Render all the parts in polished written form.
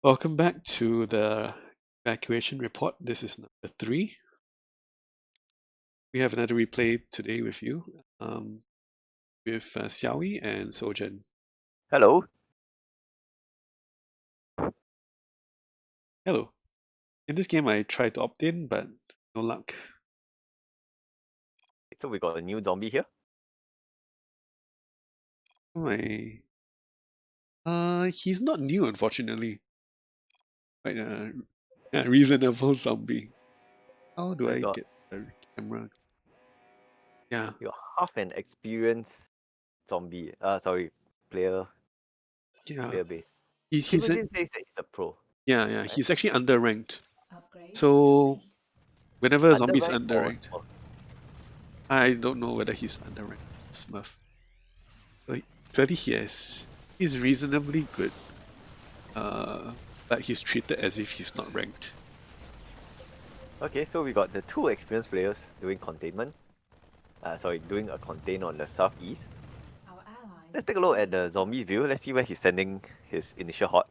Welcome back to the evacuation report. This is number 3. We have another replay today with you, with Xiaoyi and Sojen. Hello. Hello. In this game, I tried to opt in, but no luck. So we got a new zombie here. My, he's not new, unfortunately. Quite a reasonable zombie. How do We I got get the camera? Yeah, your half an experienced zombie. Sorry, player yeah. player base. He's Timujin says that he's a pro, yeah. right? He's actually underranked. Upgrade So complete. whenever a zombie is Underranked or underranked, Smurf? I don't know whether he's underranked. Smurf. So clearly he's reasonably good. But he's treated as if he's not ranked. Okay, so we got the 2 experienced players doing containment. Doing a contain on the southeast. Our allies. Let's take a look at the zombie view. Let's see where he's sending his initial hot.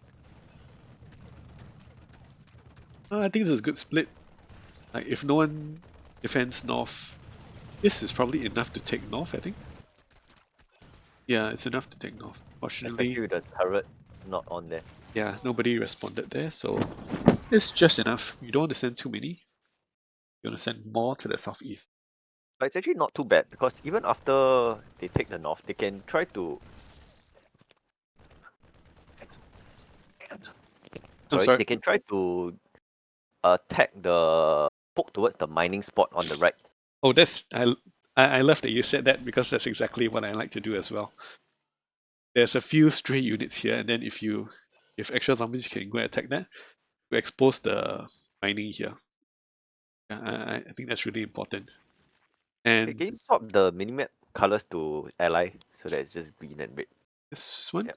I think this is a good split. Like if no one defends north, this is probably enough to take north, I think. Yeah, it's enough to take north. Especially Fortunately, with the turret not on there. yeah, nobody responded there, so it's just enough. You don't want to send too many. You want to send more to the southeast. But it's actually not too bad because even after they take the north, they can try to I'm sorry. they can try to attack the poke towards the mining spot on the right. Oh, I love that you said that because that's exactly what I like to do as well. There's a few stray units here, and then if extra zombies, you can go and attack that to expose the mining here. Yeah, I think that's really important. Okay, And can you swap the minimap colors to ally so that it's just green and red? this one, Yep.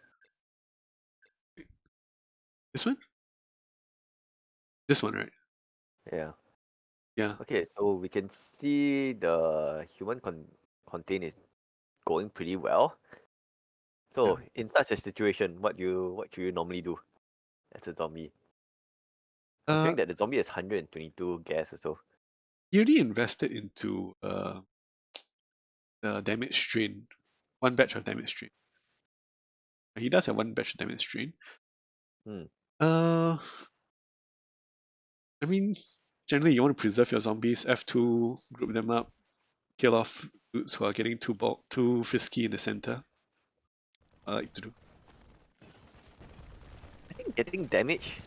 this one, this one, right? Yeah. Yeah. Okay, so we can see the human contain is going pretty well. Yeah. So in such a situation, what do you normally do as a zombie? Uh, Considering that the zombie has 122 gas or so. he already invested into the damage strain, one batch of damage strain. He does have one batch of damage strain. Hmm. Uh, I mean, generally you want to preserve your zombies. F2, group them up, kill off dudes who are getting too frisky in the center. I like to do. I think getting damage.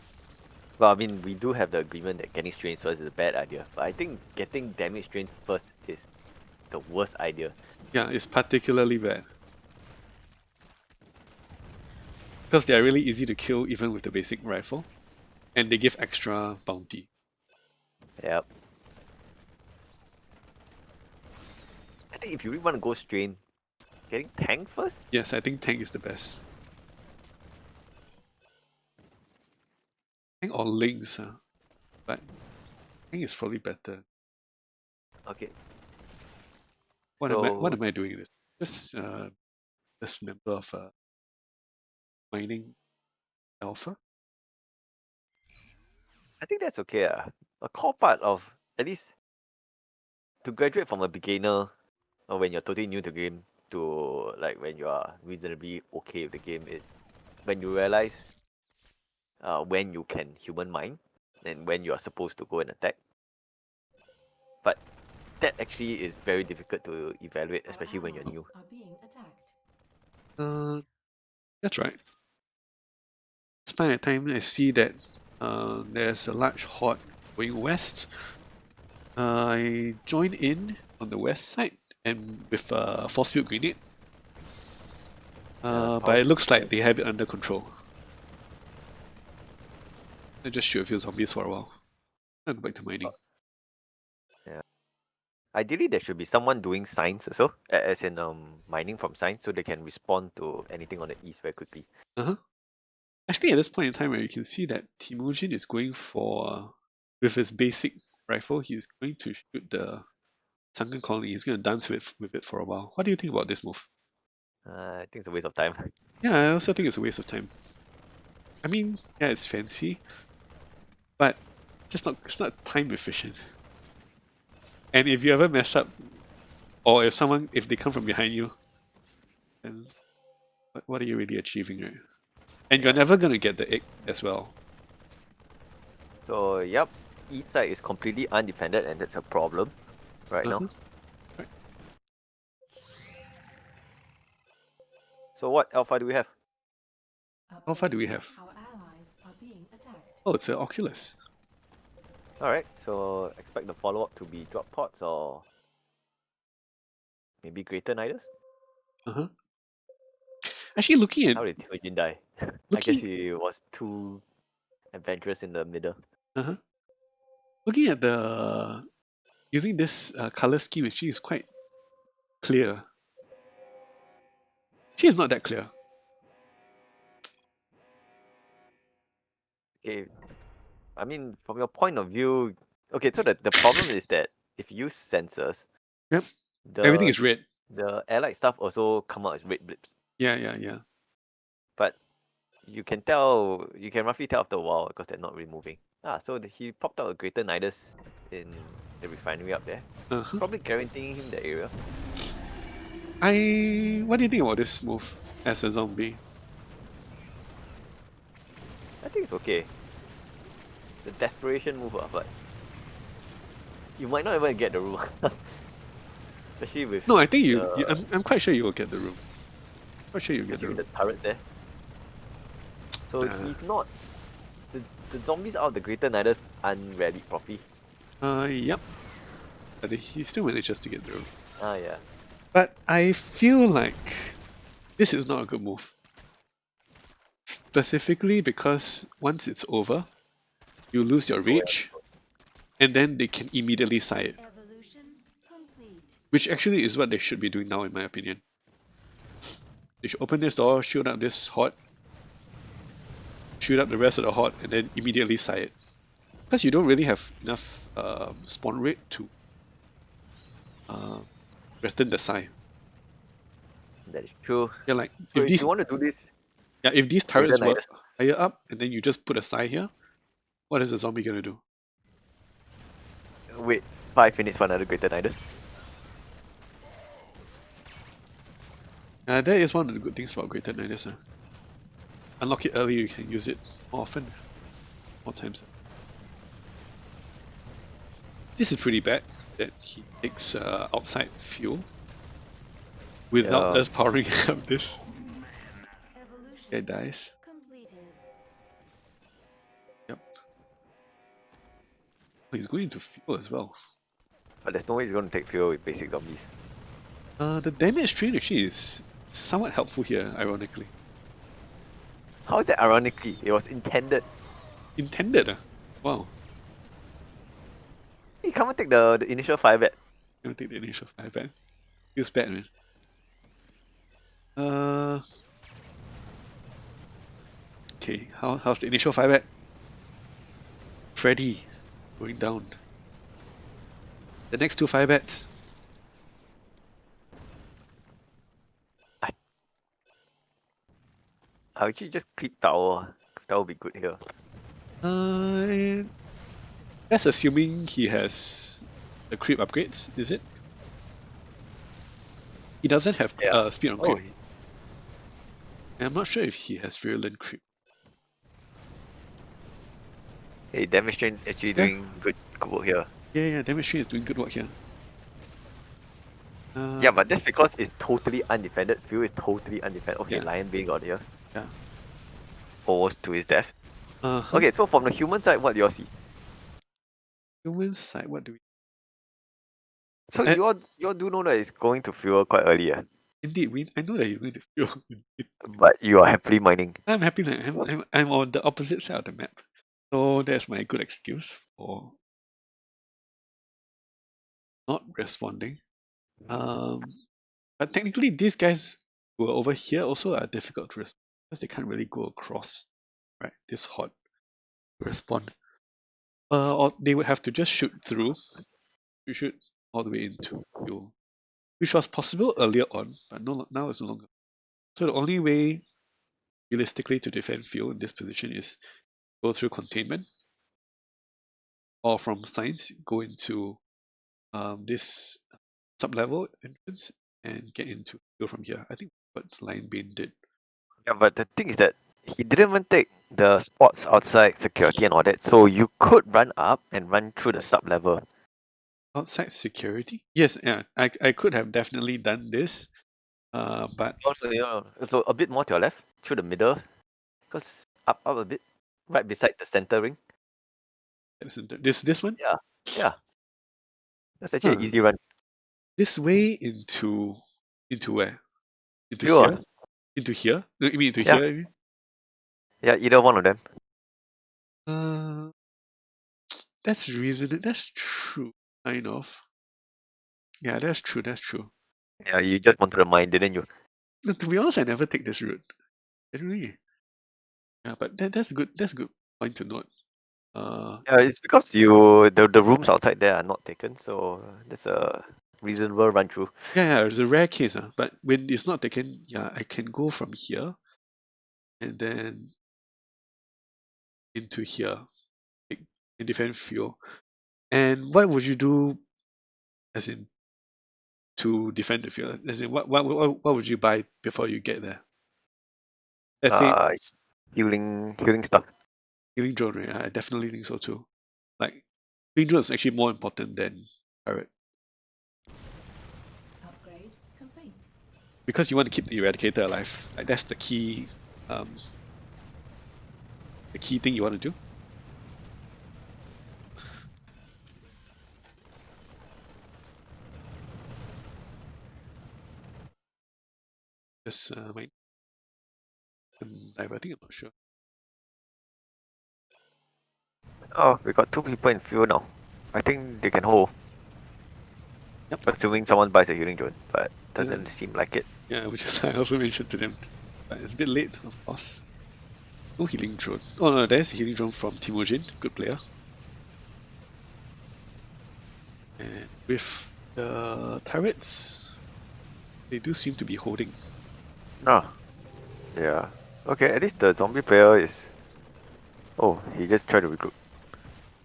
Well, I mean, we do have the agreement that getting strains first is a bad idea, but I think getting damage strains first is the worst idea. Yeah, it's particularly bad because they are really easy to kill even with the basic rifle, and they give extra bounty. Yep. I think if you really want to go strain, getting tank first? Yes, I think tank is the best. Tank or links, but tank is probably better. Okay. What So am I doing this? This member of mining alpha. I think that's okay. A core part of at least to graduate from a beginner or when you're totally new to the game to like when you are reasonably okay with the game is when you realize when you can human mine and when you are supposed to go and attack. But that actually is very difficult to evaluate, especially when you're new. Are being attacked. That's right. Spend a time I see that there's a large horde going west. I join in on the west side and with a force field grenade. But it looks like they have it under control. I just shoot a few zombies for a while. I'll go back to mining. Yeah. Ideally, there should be someone doing signs also, as in mining from signs, so they can respond to anything on the east very quickly. Uh-huh. Actually, at this point in time, where you can see that Temujin is going for, with his basic rifle, he's going to shoot the sunken colony. He's going to dance with it for a while. What do you think about this move? I think it's a waste of time. Yeah, I also think it's a waste of time. I mean, yeah, it's fancy, but it's not time efficient. And if you ever mess up, or if they come from behind you, then what are you really achieving, right? And you're Yeah. never gonna get the egg as well. So yep, east side is completely undefended, and that's a problem right now. Uh-huh. Right. So what alpha do we have? How far do we Update. have? Our allies are being attacked. Oh, it's an Oculus. All right. So expect the follow up to be drop pods or maybe greater niders. Uh-huh. Actually, How did Hyojin die? I guess looking he was too adventurous in the middle. uh-huh. Looking at the using this color scheme, actually is quite clear. She is not that clear. Okay, I mean, from your point of view, okay, so the problem is that if you use sensors, Yep. Everything the is red. the allied stuff also come out as red blips. Yeah, yeah, yeah. But you can roughly tell after a while because they're not really moving. So he popped out a greater nidus in the refinery up there, Uh-huh. probably guaranteeing him the area. What do you think about this move as a zombie? I think it's okay. The desperation move, but you might not even get the room, especially with No, I think the I'm quite sure you will get the room. Quite sure you'll get the especially with room. the turret there. So Nah. he's not the, the zombies out of the greater nidus unrallied properly. Yep. But he still manages to get the room. Yeah. But I feel like this is not a good move. Specifically because once it's over, you lose your Go ahead. reach, and then they can immediately side it. Evolution complete. Which actually is what they should be doing now, in my opinion. They should open this door, shoot up this horde, shoot up the rest of the horde, and then immediately side it. Because you don't really have enough spawn rate to uh, threaten the side. That is true. Yeah, like So if if these you want to do this if these greater turrets were nidus, higher up, and then you just put a side here, what is the zombie gonna do? wait 5 minutes for another greater nidus. That is one of the good things about Greater Nidus. Unlock it early, you can use it more often, more times. This is pretty bad that he takes outside fuel without Yeah. us powering up this. Evolution Guy dies. completed. Yep. Oh, he's going into fuel as well. But there's no way he's going to take fuel with basic zombies. The damage train actually is somewhat helpful here, ironically. How is that ironically? It was intended. Intended. Wow. He can't take the initial 5 bet. I'm gonna take the initial 5 back. Feels bad, man. Uh. Okay, how's the initial 5 at? Freddy going down. The next two 5 bets. I'll actually just click tower. That would be good here. Uh, that's assuming he has the creep upgrades, is it? He doesn't have Yeah. speed on Oh, creep. And I'm not sure if he has virulent creep. hey, damage train actually Yeah. doing good work here. Yeah, damage train is doing good work here. Yeah, but that's because it's totally undefended. Field is totally undefended. Okay, Yeah. Lion Bane got here. Yeah. Almost to his death. Uh-huh. Okay, so from the human side, what do you all see? Human side, what do we? So Uh, you all do know that it's going to fuel quite early, Indeed, I know that he's going to feel. but you are happily mining. I'm happy that I'm on the opposite side of the map. So that's my good excuse for not responding. But technically these guys who are over here also are difficult to respond because they can't really go across, right? This hot respond. Or they would have to just shoot through. You shoot all the way into you, which was possible earlier on, but no, now it's no longer. So the only way realistically to defend field in this position is go through containment, or from science go into this sub-level entrance and get into field from here. I think what Lion Bane did. Yeah, but the thing is that he didn't even take the spots outside security and all that, so you could run up and run through the sub level. Outside security? Yes, yeah. I could have definitely done this. But Also, so a bit more to your left, through the middle, because up a bit, right beside the center ring. this one? Yeah, yeah. That's actually an Huh. easy run. This way into where? Into You here? are. Into here? No, you mean into Yeah, here? You mean? yeah, either one of them. Uh, that's reasonable. That's true. Kind of. Yeah, that's true. That's true. Yeah, you just wanted to mine, didn't you? No, to be honest, I never take this route. I really. Yeah, but that's good. That's good point to note. Yeah, it's because the rooms outside there are not taken, so that's a reasonable run through. yeah, it's a rare case. But when it's not taken, yeah, I can go from here and then into here in different field. And what would you do, as in to defend the field? As in, what would you buy before you get there? Let's say Uh, healing stuff. healing drone, right? I definitely think so too. Like healing drone is actually more important than pirate Upgrade complete. because you want to keep the eradicator alive. Like that's the key thing you want to do. Just might dive. I think I'm not sure. Oh, we got 2 people in field now. I think they can hold. Yep. Assuming someone buys a healing drone, but Uh, doesn't seem like it. yeah, which is I also mentioned to them, but it's a bit late, of course. No healing drone. Oh no, there's a healing drone from Timojin, good player. And with the turrets, they do seem to be holding. Ah, yeah. Okay, at least the zombie player is. Oh, he just tried to recruit.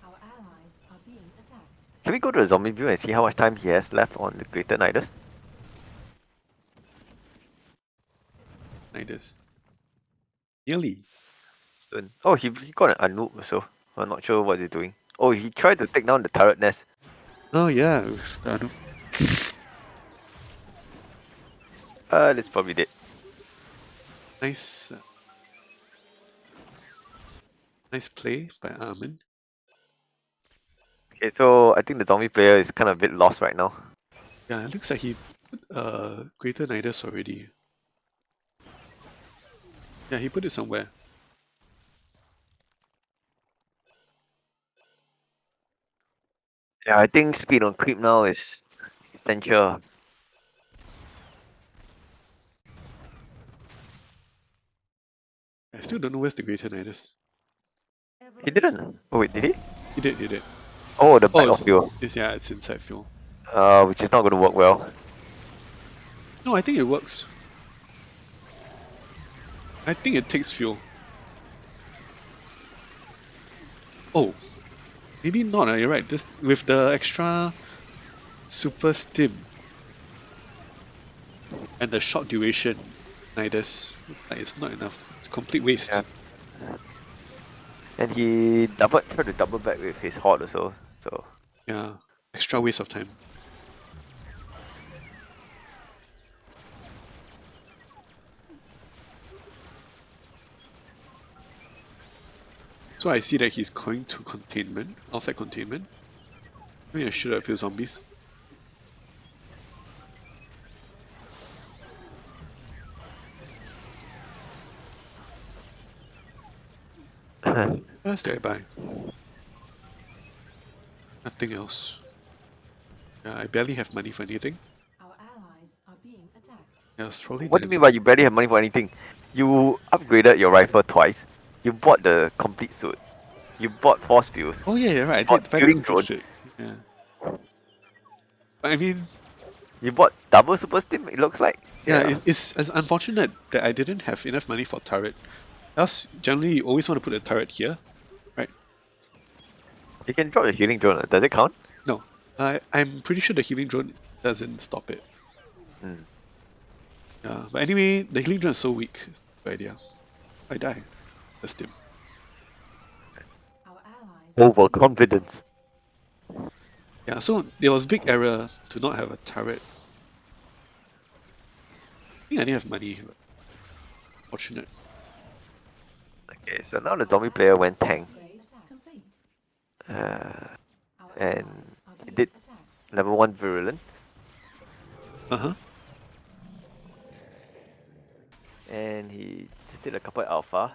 Our allies are being attacked. Can we go to the zombie view and see how much time he has left on the Greater Nidus? Like this. Nearly. Soon. Oh, he got an Anoop so I'm not sure what he's doing. Oh, he tried to take down the turret nest. Oh yeah. That's probably dead. Nice, nice play by Armin. Okay, so I think the zombie player is kind of a bit lost right now. Yeah, it looks like he put Greater Nidus already. Yeah, he put it somewhere. Yeah, I think speed on creep now is essential. I still don't know where's the Greater Nidus. He didn't. Oh wait, did he? He did. Oh, the Oh, back of you. yeah, it's inside field. Which is not going to work well. No, I think it works. I think it takes fuel. Oh, maybe not. You're right. This with the extra super stim and the short duration, Nidus, like it's not enough. It's a complete waste. Yeah. And he tried to double back with his horde also. So Yeah, extra waste of time. So I see that he's going to containment, outside containment. Maybe I shoot at a few zombies. What else did I buy? Nothing else. Yeah, I barely have money for anything. Our allies are being attacked. Yeah, it's probably what do you mean by you barely have money for anything? You upgraded your rifle twice. You bought the complete suit. You bought force fields. Oh yeah, you're right. I Bought did buy the healing complete drone. suit. Yeah. But I mean, You bought double super stim. It looks like Yeah, Yeah. it's unfortunate that I didn't have enough money for turret. Else, generally, you always want to put a turret here, right? You can drop the healing drone. Does it count? No, I'm pretty sure the healing drone doesn't stop it. Hmm. Yeah, but anyway, the healing drone is so weak. It's the idea. I die. That's him. Our allies are being Overconfidence. Yeah, so there was big error to not have a turret. I think I didn't have money. But fortunate. Okay, so now the zombie player went tank. upgrade complete. Uh, Our and allies are it being did attacked. level 1 virulent. Uh-huh. And he just did a couple alpha.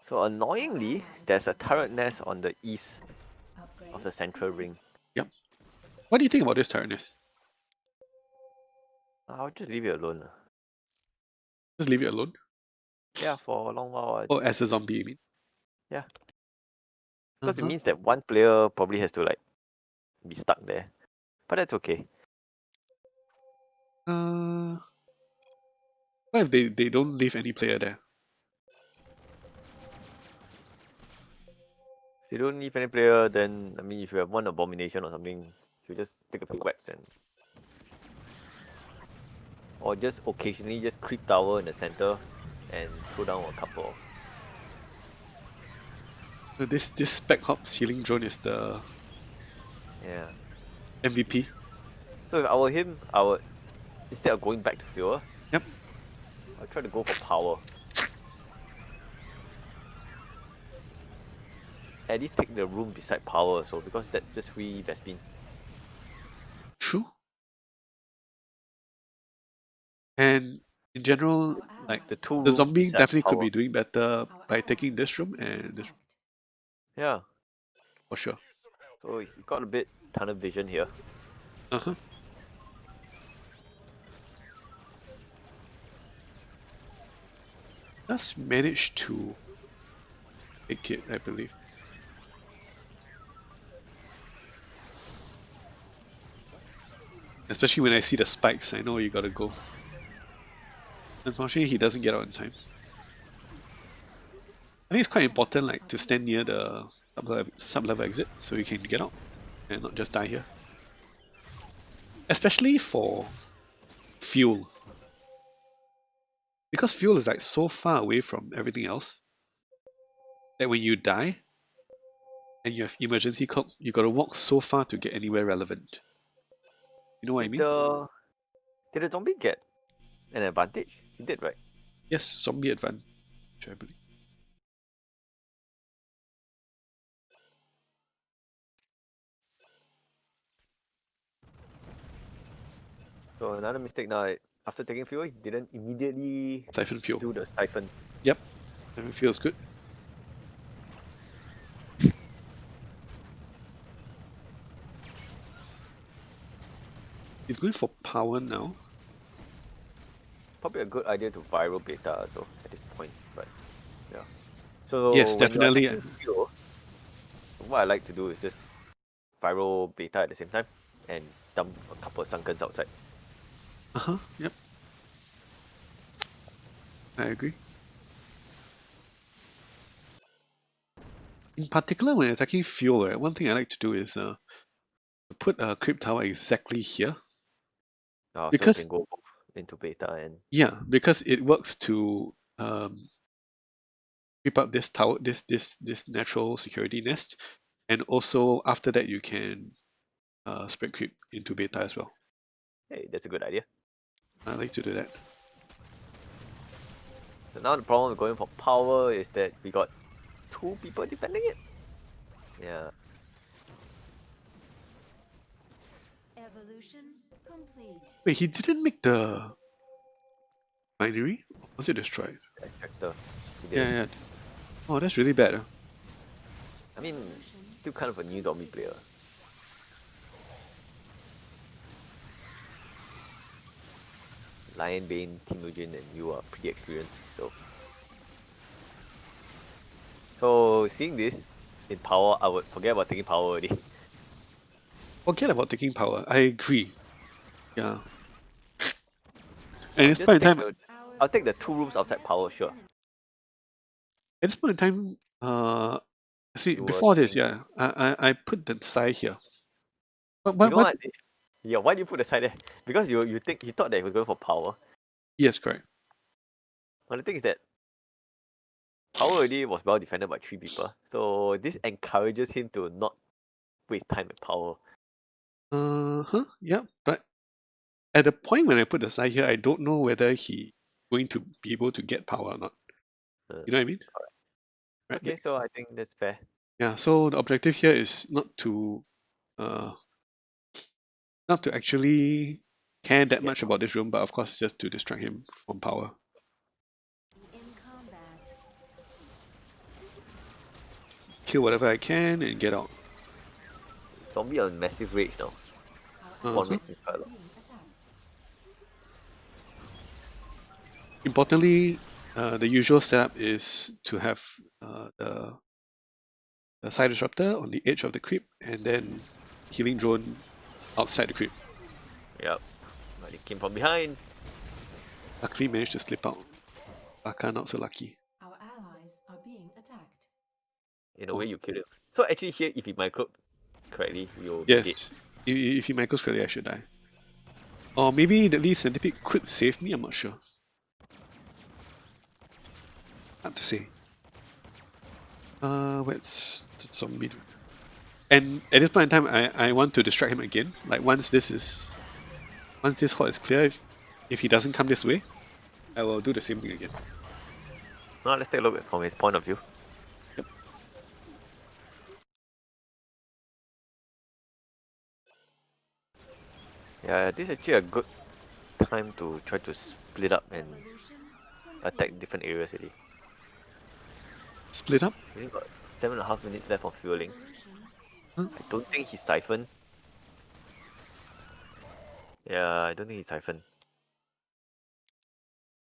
So annoyingly, allies there's a are being turret nest attacked. on the east Upgrade of the central complete. ring. Yep. What do you think about this turretness? I'll just leave it alone. Just leave it alone. Yeah, for a long while. Or as a zombie, you mean? Yeah, because it Uh-huh. means that one player probably has to like be stuck there. But that's okay. What if they don't leave any player there? If you don't leave any player, then I mean, if you have one abomination or something, you just take a few whacks and, or just occasionally just creep tower in the center and throw down a couple. So this Spec Hops healing drone is the Yeah. MVP. So if I were him, I would, instead of going back to fuel, Yep. I'll try to go for power. At least take the room beside power, so because that's just free Vespine. True. And in general, Our like allies The two are the being rooms zombie beside attacked. definitely could power. be doing better Our by taking allies this are room being and this room, attacked. Yeah. for sure. So he got a bit tunnel vision here. Uh-huh. Does manage to make it, I believe. Especially when I see the spikes, I know you gotta go. Unfortunately, he doesn't get out in time. I think it's quite important, like, to stand near the sub-level exit so you can get out and not just die here. Especially for fuel. Because fuel is like so far away from everything else that when you die and you have emergency call, you gotta walk so far to get anywhere relevant. You know what I Did mean? the zombie get an advantage? He did, right? Yes, zombie advantage, I believe. So another mistake now. After taking fuel, he didn't immediately Siphon fuel. do the siphon. Yep, siphon fuel is good. He's going for power now. Probably a good idea to viral beta also at this point, but yeah. So Yes, when you're definitely. attacking fuel, what I like to do is just viral beta at the same time and dump a couple of sunkens outside. Uh-huh, yep. I agree. In particular, when attacking fuel, right, one thing I like to do is put a creep tower exactly here. So you Because, can go into beta and yeah, because it works to creep up this tower, this natural security nest, and also after that you can spread creep into beta as well. hey, that's a good idea. I like to do that. So now the problem with going for power is that we got two people defending it. Yeah. Evolution complete. Wait, he didn't make the binary? Or was it destroyed? Extractor. He Yeah, did. yeah. Oh, that's really bad. I mean, Evolution. still kind of a new zombie player. Lion Bane, Temujin, and you are pretty experienced, so seeing this in power, I would forget about taking power already. Forget about taking power. I agree. Yeah. And I'll it's just point in take time. the I'll take the 2 rooms outside power, sure. At this point in time, see, You were before this, thinking, yeah, I put the side here. But you know what? what? Yeah, why do you put the side there? Because you thought that he was going for power. Yes, correct. But the thing is that power already was well defended by 3 people. So this encourages him to not waste time with power. Yeah. But at the point when I put the side here, I don't know whether he going to be able to get power or not. Uh, You know what I mean? Right. okay, so I think that's fair. Yeah. So the objective here is uh not to actually care that Yeah. much about this room, but of course just to distract him from power. In combat. Kill whatever I can and get out. Zombie on massive rage now. Our Uh-huh. One allies rage is quite a are lot. being attacked. Importantly, the usual setup is to have the side disruptor on the edge of the creep and then healing drone outside the creep. Yep. But he came from behind. Luckily managed to slip out. Baka not so lucky. Our allies are being attacked. In a Oh. way, you kill him. So actually here, if he micro correctly, you'll be dead. Yes, if he micros correctly, I should die. Or maybe the Lee Centipede could save me, I'm not sure. Hard to say. Where's the zombie? And at this point in time, I want to distract him again. Like once this horde is clear, if he doesn't come this way, I will do the same thing again. Now let's take a look from his point of view. Yep. Yeah, this is actually a good time to try to split up and Evolution attack complete. different areas already. Split up? We got 7.5 minutes left of fueling. Evolution Huh? I don't think he's siphoned. Yeah, I don't think he's siphoned.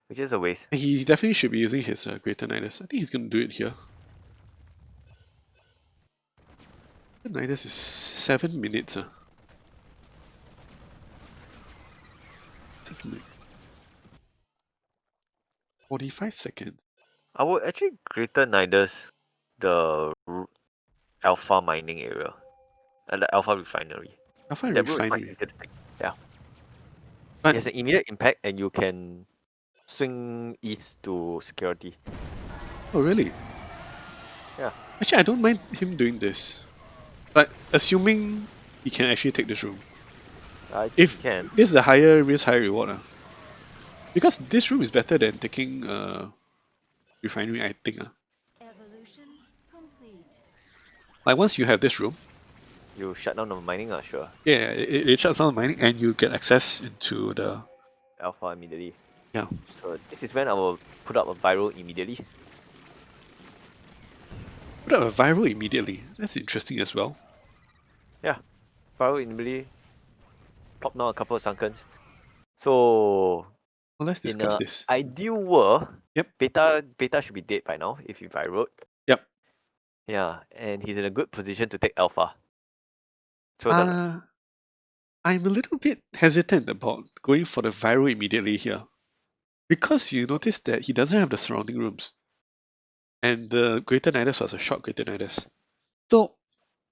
Which is a waste. He definitely should be using his Greater Nidus. I think he's going to do it here. Greater Nidus is 7 minutes. 7 minutes. 45 seconds. I would actually greater Nidus the alpha mining area. The alpha refinery. Alpha That route is much Refinery. easier to take. Yeah. But It has an immediate impact and you can swing east to security. oh really? Yeah. Actually, I don't mind him doing this. But assuming he can actually take this room. I think If you can. this is a higher risk, higher reward. Because this room is better than taking refinery, I think. evolution complete. Like once you have this room, You shut down the mining, sure. yeah, it shuts down the mining and you get access into the Alpha immediately. yeah. So this is when I will put up a viral immediately. Put up a viral immediately. That's interesting as well. Yeah. Viral immediately. Plop down a couple of sunkens. So Well, let's in discuss an this. ideal world, Yep. beta should be dead by now if you viral. Yep. Yeah, and he's in a good position to take alpha. So the I'm a little bit hesitant about going for the viral immediately here. Because you notice that he doesn't have the surrounding rooms. And the Greater Nidus was a short Greater Nidus. So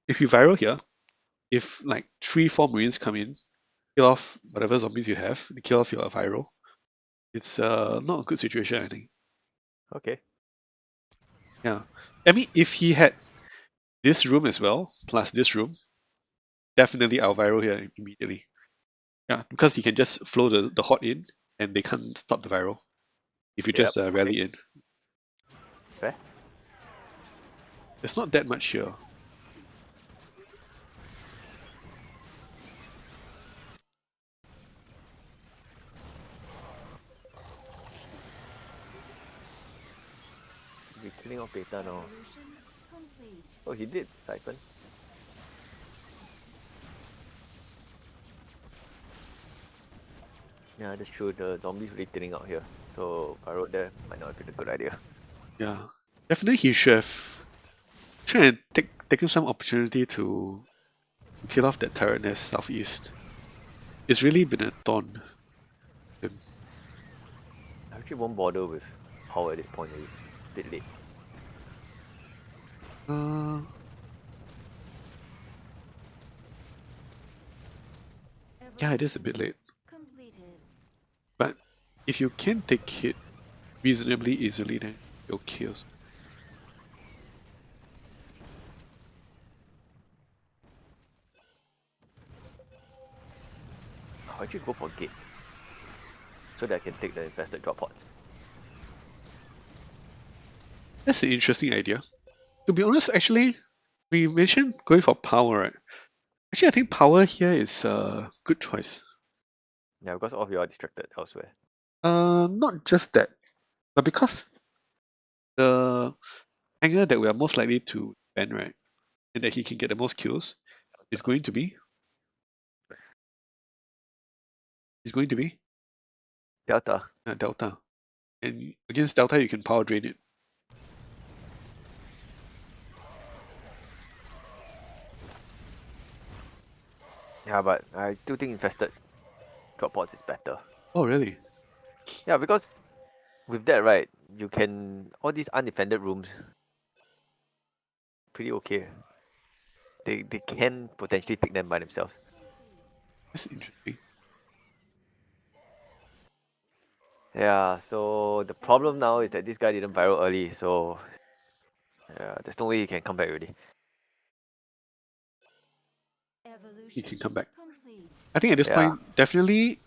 if you viral here, if like 3-4 Marines come in, kill off whatever zombies you have, they kill off your viral, it's not a good situation, I think. okay. Yeah. I mean, if he had this room as well, plus this room, definitely I'll viral here immediately. Yeah, because he can just flow the horde in and they can't stop the viral if you just Yep, rally in. fair. There's not that much here. We're killing off beta now. Evolution complete. Oh, he did siphon. Yeah, that's true. The zombies really thinning out here. So if I wrote there, might not have been a good idea. Yeah. Definitely he should have tried and taken some opportunity to kill off that turret nest southeast. It's really been a thorn. actually won't bother with power at this point. It's a bit late. Yeah, it is a bit late. Completed. But if you can take hit reasonably easily, then you'll kill. I'll actually go for gates so that I can take the infested drop pods. That's an interesting idea. To be honest, actually, we mentioned going for power, right? Actually, I think power here is a good choice. Yeah, because all of you are distracted elsewhere. Not just that, but because the angle that we are most likely to ban, right, and that he can get the most kills is going to be Delta. Delta. And against Delta, you can power drain it. Yeah, but I still think infested drop pods is better. Oh, really? Yeah, because with that, right, you can all these undefended rooms pretty okay. They can potentially take them by themselves. That's interesting. Yeah, so the problem now is that this guy didn't viral early, so yeah, there's no way he can come back already. He Evolution can come back. complete. I think at this Yeah. point, definitely,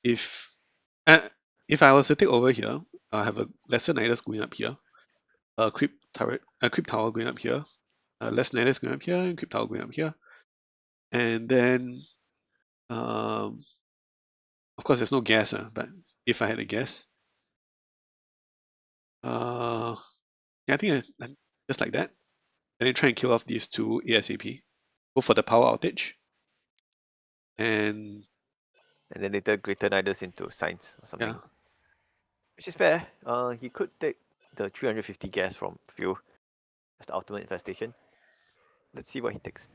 if uh, if I was to take over here, I'll have a lesser Nidus going up here, a creep turret, a creep tower going up here, a less Nidus going up here, and creep tower going up here, and then um, of course there's no gas, but if I had a gas, uh, yeah, I think just like that, and then try and kill off these two ASAP. Go for the power outage, and And then later greater Nidus into science or something. yeah, Which is fair. He could take the 350 gas from Fuel as the ultimate infestation. Let's see what he takes.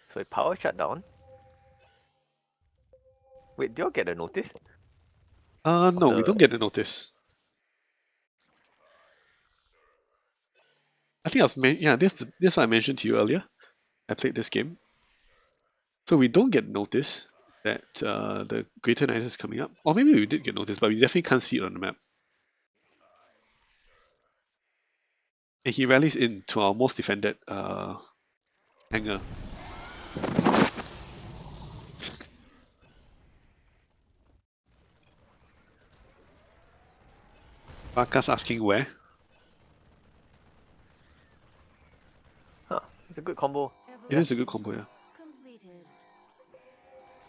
So a power shutdown. Wait, do you all get a notice of no, we the? don't get a notice. I think yeah, this what I mentioned to you earlier. I played this game, so we don't get notice that the Greater Nidus is coming up, or maybe we did get notice, but we definitely can't see it on the map. And he rallies into our most defended hangar. Barca's asking where. Huh, it's a good combo. It is a good Evolution combo, yeah. completed.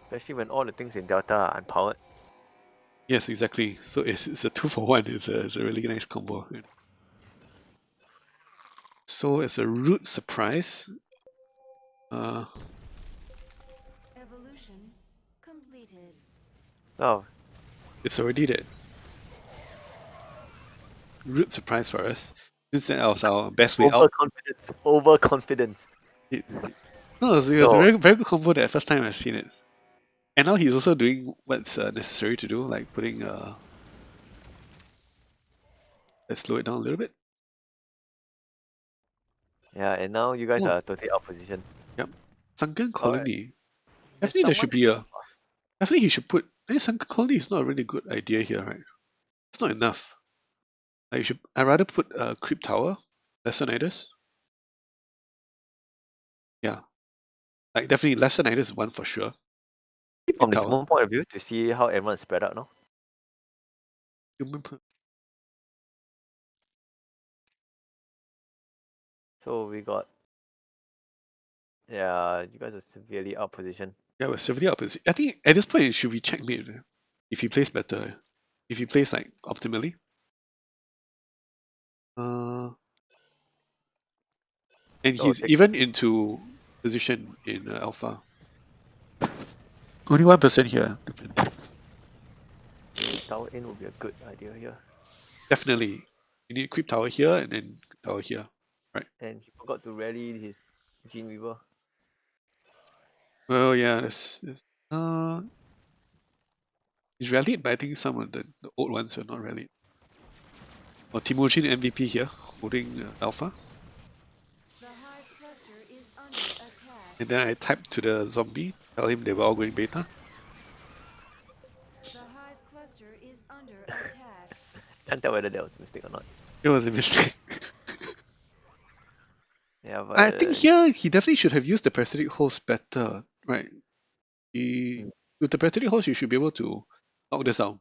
Especially when all the things in Delta are unpowered. Yes, exactly. So it's a 2-for-1. It's a really nice combo. So it's a root surprise. Uh, Evolution completed. Oh, it's already that root surprise for us. Since that was our best way out. overconfidence. Overconfidence. No, it was a So very very good combo that first time I've seen it. And now he's also doing what's necessary to do, like putting let's slow it down a little bit. yeah, and now you guys Oh, are totally out of position. yep. Sunken Alright, Colony. there's Definitely there should someone. be a. Definitely he should put. I think Sunken Colony is not a really good idea here, right? It's not enough. Like you should. I'd rather put a creep tower, lesser Nidus. Yeah, like definitely lesser Nidus is one for sure. From Creep the tower. human point of view to see how everyone is spread out now. Human. So we got, yeah, you guys are severely out position. Yeah, we're severely up. I think at this point it should be checkmate if he plays better. If he plays like optimally. And So he's even into position in alpha. Only 1% here. Tower in would be a good idea here. Definitely. You need creep tower here and then tower here. Right. And he forgot to rally his Gene Weaver. Well, yeah, he's rallied, but I think some of the old ones are not rallied. Or Timojin MVP here, holding Alpha. The hive cluster is under attack. And then I typed to the zombie, tell him they were all going beta. The hive cluster is under attack. Can't tell whether that was a mistake or not. It was a mistake. Yeah, but I think here he definitely should have used the parasitic host better, right? With the parasitic host, you should be able to knock this out.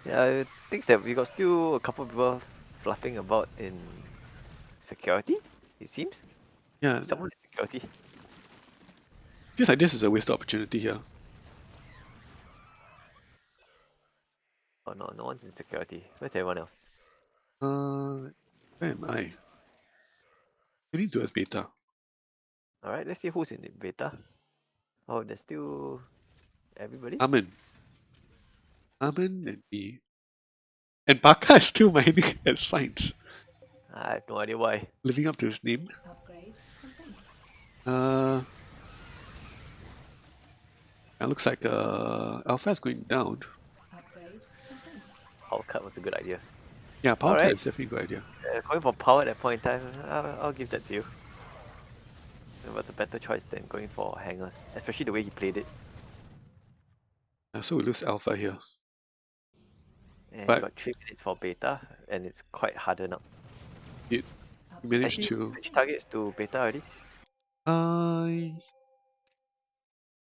yeah, I think that we got still a couple of people fluffing about in security, it seems. Yeah, Someone in security. feels like this is a wasted opportunity here. Oh no, no one's in security. Where's everyone else? Where am I? Leaning towards beta. Alright, let's see who's in the beta. Oh, there's still everybody? Amen and me. And Baka is still mining at science, I have no idea why. living up to his name. Upgrade complete. It looks like Alpha is going down. Upgrade complete. Power cut was a good idea. Yeah, power cut Alright. is definitely a good idea. Going for power at that point in time, I'll give that to you. It was a better choice than going for hangers, especially the way he played it. So we lose Alpha here. And But- he got 3 minutes for beta, and it's quite harder now. We Has managed he to. switched targets to beta already?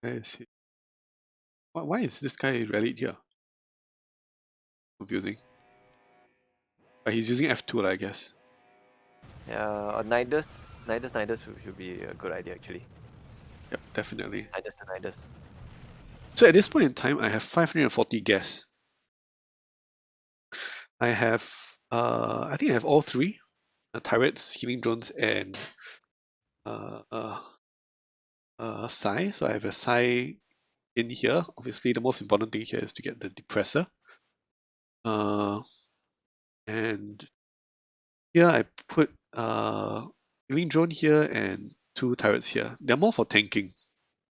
Where is he? Why is this guy rallied here? Confusing. But he's using F2, I guess. Yeah, or Nidus should be a good idea actually. Yep, definitely. Nidus to Nidus. So at this point in time, I have 540 gas. I have, I think I have all three turrets, healing drones, and Psi. So I have a Psi in here. Obviously, the most important thing here is to get the depressor. And here I put healing drone here and 2 turrets here. They're more for tanking,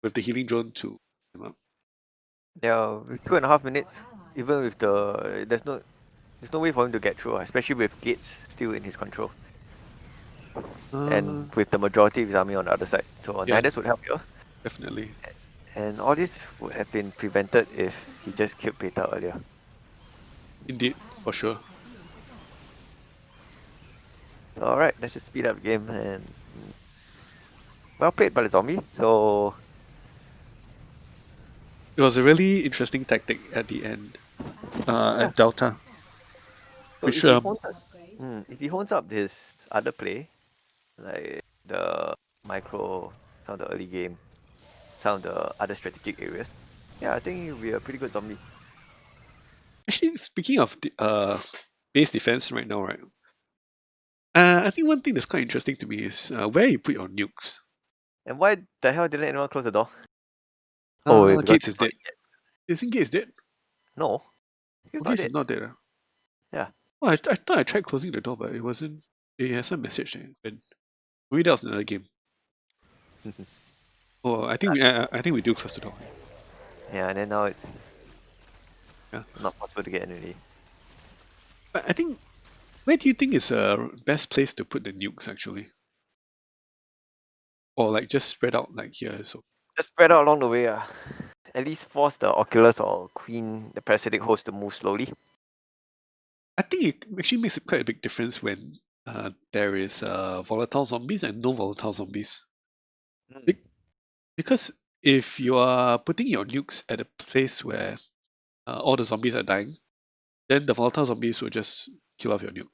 with the healing drone to them up. Yeah, with 2.5 minutes, even with there's no way for him to get through, especially with gates still in his control. And with the majority of his army on the other side. So Yeah. Nidus would help here. Definitely. And all this would have been prevented if he just killed beta earlier. Indeed, for sure. So alright, let's just speed up the game and well played by the zombie. So It was a really interesting tactic at the end, at Delta. Which, if he hones up this other play, like the micro, some of the early game, some of the other strategic areas, yeah, I think he'll be a pretty good zombie. Actually, speaking of base defense right now, right? I think one thing that's quite interesting to me is where you put your nukes. And why the hell didn't anyone close the door? Because Gates is he's not dead. You think Gates is dead? No, he's not Gates dead. is not dead. Yeah. Oh, I thought I tried closing the door, but it wasn't. It has some message there. But maybe that was another game. Oh, I think we do close the door. Yeah, and then now it's Yeah. not possible to get in already. But I think, where do you think is a best place to put the nukes actually? Or like just spread out like here? So Just spread out along the way. At least force the Oculus or Queen, the parasitic host, to move slowly. I think it actually makes quite a big difference when there is volatile zombies and no volatile zombies. Because if you are putting your nukes at a place where all the zombies are dying, then the volatile zombies will just kill off your nuke.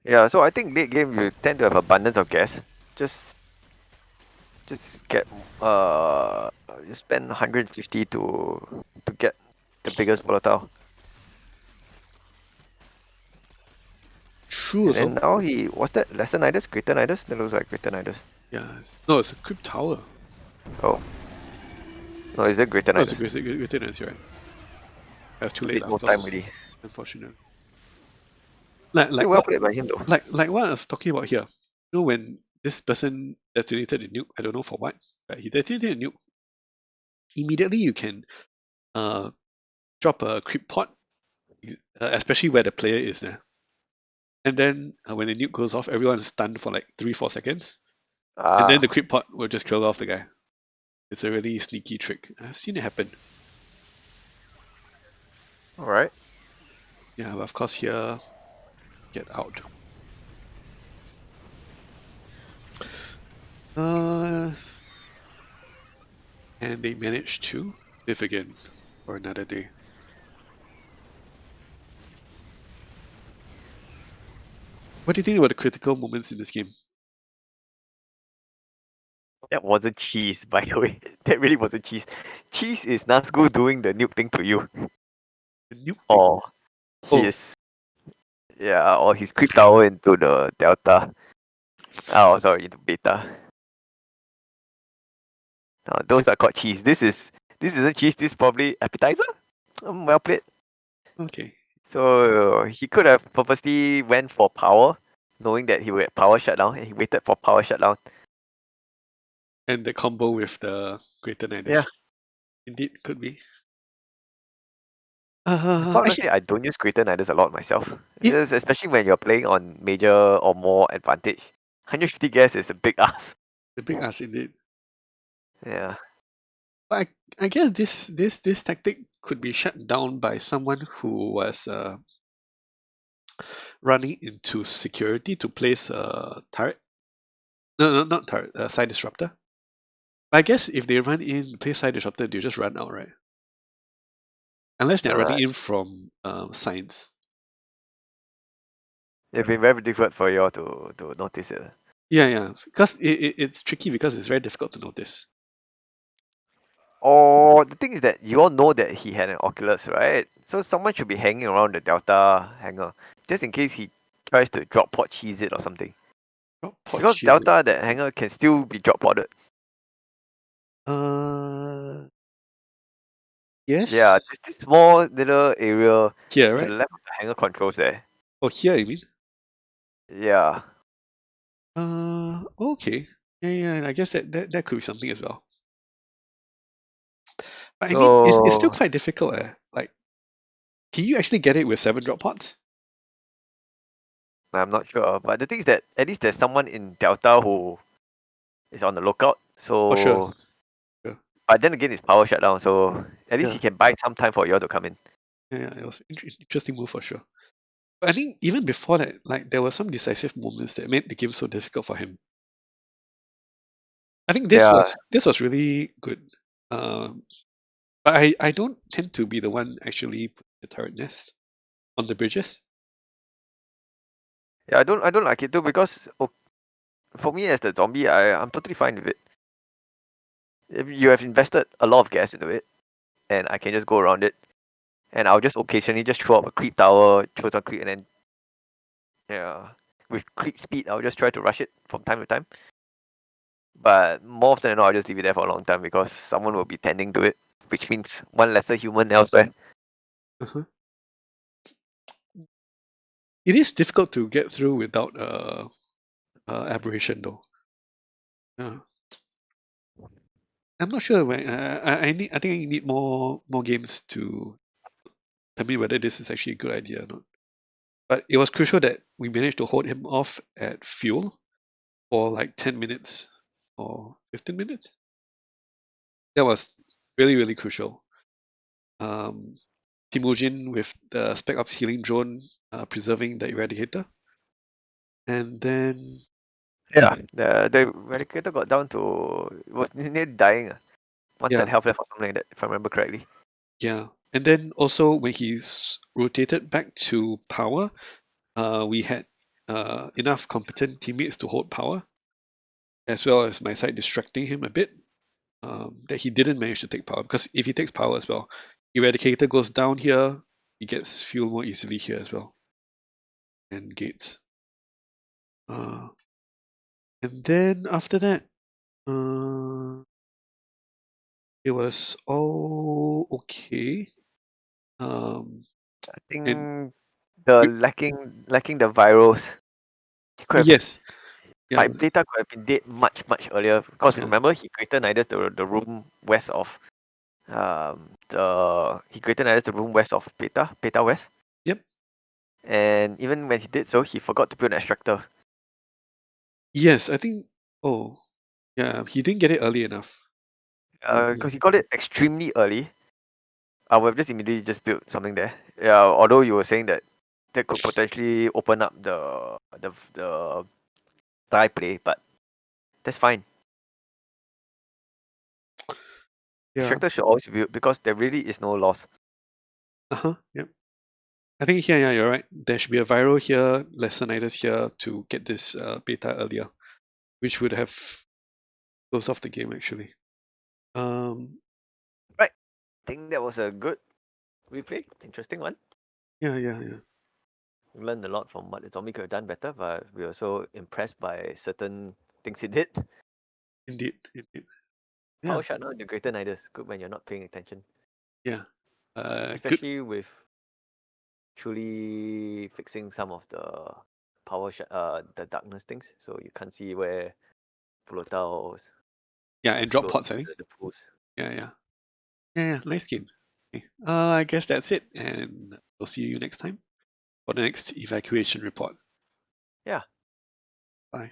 Yeah, so I think late game you tend to have abundance of gas. Just get you spend 150 to get the biggest volatile. True And also. then now what's that? Lesser Nidus? Greater Nidus? That looks like Greater Nidus. Yeah. No, it's a crypt tower. Oh. No, is it Greater Oh, it's a Nidus? great answer, right? That's too A late, bit lah, no of time course. already. Unfortunate. Like Still like well what played by him though. like what I was talking about here. You know, when this person detonated a nuke, I don't know for what, but he detonated a nuke. Immediately you can uh drop a creep pod, especially where the player is there. And then when the nuke goes off, everyone is stunned for like 3-4 seconds, and then the Ah, creep pod will just kill off the guy. It's a really sneaky trick. I've seen it happen. alright. Yeah, but of course here, get out. Uh, and they managed to live again for another day. What do you think about the critical moments in this game? That wasn't cheese, by the way. That really wasn't cheese. Cheese is Nazgul doing the nuke thing to you. The nuke thing. Or Oh, his or his creep tower into the delta. Oh sorry, into beta. Those are called cheese. This isn't cheese, this is probably appetizer? Well played. okay. So he could have purposely went for power, knowing that he would get power shutdown, and he waited for power shutdown. And the combo with the Greater Yeah. Nidus. Indeed, could be. Quite Actually, honestly, I don't use Greater Nidus a lot myself. it Because especially when you're playing on major or more advantage. 150 gas is a big ass. the big ass indeed. Yeah. But I guess this tactic could be shut down by someone who was running into security to place a turret. No, not turret. A side disruptor. But I guess if they run in, place side disruptor, they just run out, right? Unless they're Uh, running in from signs. it's been very difficult for you all to notice it. Yeah. Because it's tricky because it's very difficult to notice. Or the thing is that you all know that he had an Oculus, right? So someone should be hanging around the Delta hangar, just in case he tries to drop pod cheese it or something. Oh, pot Because cheese it. Delta, that hangar can still be drop podded. Uh, Yeah, yes. there's this small little area Here, to the right? left of the hangar controls there. Oh, here, you mean? Yeah. Okay. Yeah. I guess that could be something as well. But I mean, it's still So quite difficult. Like, can you actually get it with 7 drop pods? I'm not sure. But the thing is that at least there's someone in Delta who is on the lookout. For sure. So Sure. but then again it's power shutdown, so at least he Yeah. can buy some time for you all to come in. Yeah. It was interesting move for sure. But I think even before that, like there were some decisive moments that made the game so difficult for him. I think Yeah. this was really good. Um, but I don't tend to be the one actually putting the turret nest on the bridges. Yeah, I don't like it too because for me as the zombie, I'm totally fine with it. If you have invested a lot of gas into it, and I can just go around it, and I'll just occasionally just throw up a creep tower, throw some creep, and then yeah, with creep speed, I'll just try to rush it from time to time. But more often than not, I'll just leave it there for a long time because someone will be tending to it, which means one lesser human elsewhere. Uh-huh. It is difficult to get through without aberration though. Yeah. I'm not sure when I think I need more games to tell me whether this is actually a good idea or not. But it was crucial that we managed to hold him off at fuel for like 10 minutes or 15 minutes. That was really crucial. Um, Timujin with the Spec Ops healing drone preserving the Eradicator. And then, Yeah, the eradicator got down to it was near dying. One third yeah, health left or something like that, if I remember correctly. yeah. And then also when he's rotated back to power, we had enough competent teammates to hold power, as well as my side distracting him a bit, that he didn't manage to take power. Because if he takes power as well, Eradicator goes down here, he gets fuel more easily here as well. And gates. Uh, and then after that, It was all okay. I And think the lacking the virals. He could have, yes, yeah, like Beta could have been dead much earlier because yeah, remember he created Nidus the room west of the he created Nidus the room west of Beta West, yep, and even when he did so he forgot to build an extractor. yes. I think. Oh, yeah. He didn't get it early enough. Because he got it extremely early. I would have just immediately just built something there. Yeah, although you were saying that that could potentially open up the die play, but that's fine. Yeah. Extractor should always be built because there really is no loss. Uh-huh. Yep. I think here, yeah, you're right. There should be a viral here, lessonitis here to get this beta earlier, which would have closed off the game actually. Um, Right. I think that was a good replay. Interesting one. yeah, yeah, yeah. We learned a lot from what the zombie could have done better, but we were also impressed by certain things he did. Indeed, indeed. Yeah, Power shutdown in the greater Nidus. Good when you're not paying attention. yeah. Good. Especially with truly fixing some of the darkness things, so you can't see where volatiles Yeah, and drop explode pods, I think. the pools. Yeah, yeah. Yeah, yeah. Nice game. Okay. I guess that's it, and we'll see you next time for the next evacuation report. Yeah. Bye.